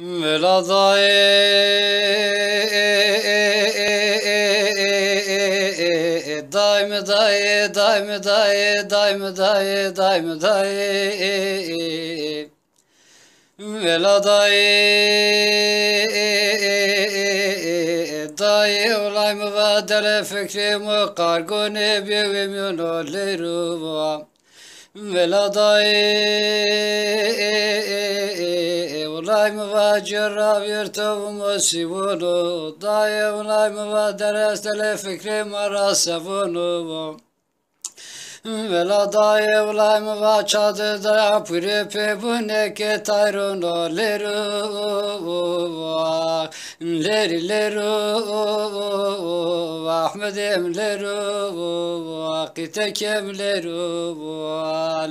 Veladayı daim dayı daim dayı daim dayı daim dayı veladayı dayı olayım ve dele fikrimi kargoni bivimyon oliru veladayı olayım ve cerrah yırtavım sivunu dayı olayım ve deres dele fikrimi rasavunu veladayı olayım ve çadırda pürepe bu neke tayrun oleru leri leru Ahmedim leru kitekem leru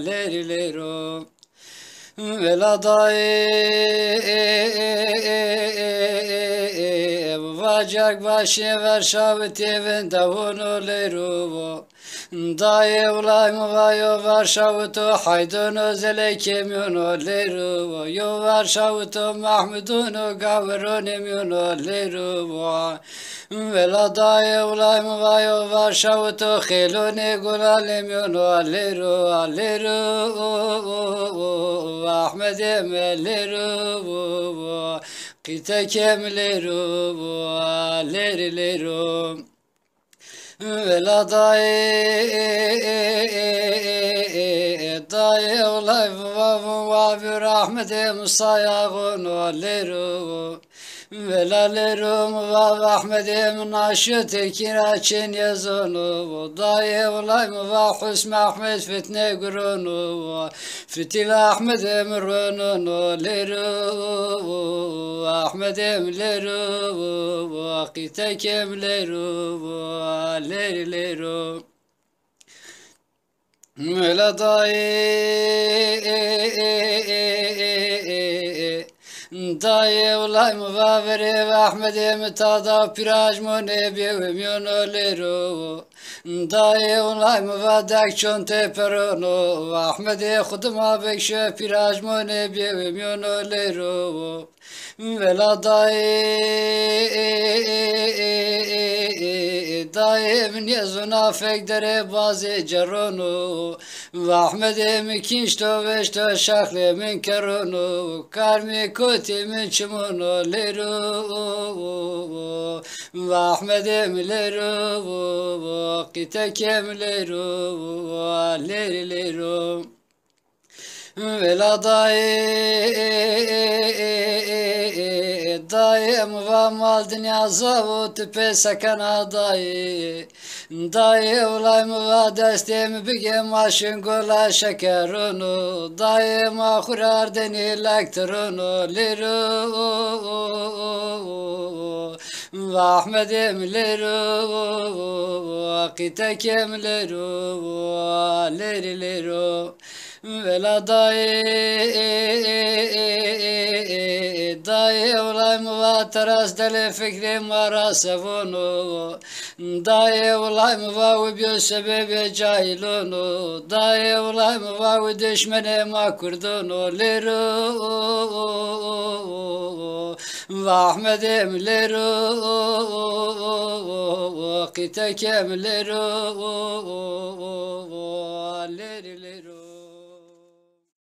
leri leru veladayı vacak başı ver şavit evin davunu leru dayı ulayım vayo Varşavutu haydun özele kemyon oleru yo Varşavutu Mahmudunu gavrun emyon oleru vela dayı ulayım vayo Varşavutu khiluni gulal emyon oleru aleru Ahmedim eleru kitekem leru leru veladayı olayım ve rahmetim sayağın oleru velalerum ve Ahmedim naşı tekiraçin yazını dayı olayım ve Hüsnü Ahmet fitne gurunu fitil Ahmedim rununu leru Ahmedim leru kitekem leru leru dayı olayım ve veri Ahmedim tada pirajmon ebiyum oleru dayı olayım ve dekçon teperonu Ahmedi khudma bekşe pirajmon ebiyum oleru veladayı yazına fekdere bazı ceronu ve Ahmedim kinçto veşto şakle min keronu karmi kuti min çimunu leru ve Ahmedim leru kitekem leru leru veladayı ve mal dünyası bu tüpe sakana dayı olayım ve destemi bige maşın gola şekerunu dayı mahkurar deni lektrunu liru ve Ahmedim liru kitekem liru liru veladayı olayım ve teras deli fikrim arasavunu dayı olayım ve bir sebebi cahilunu dayı olayım ve düşmene makurdunu liru ve Ahmedim liru kitekem liru liru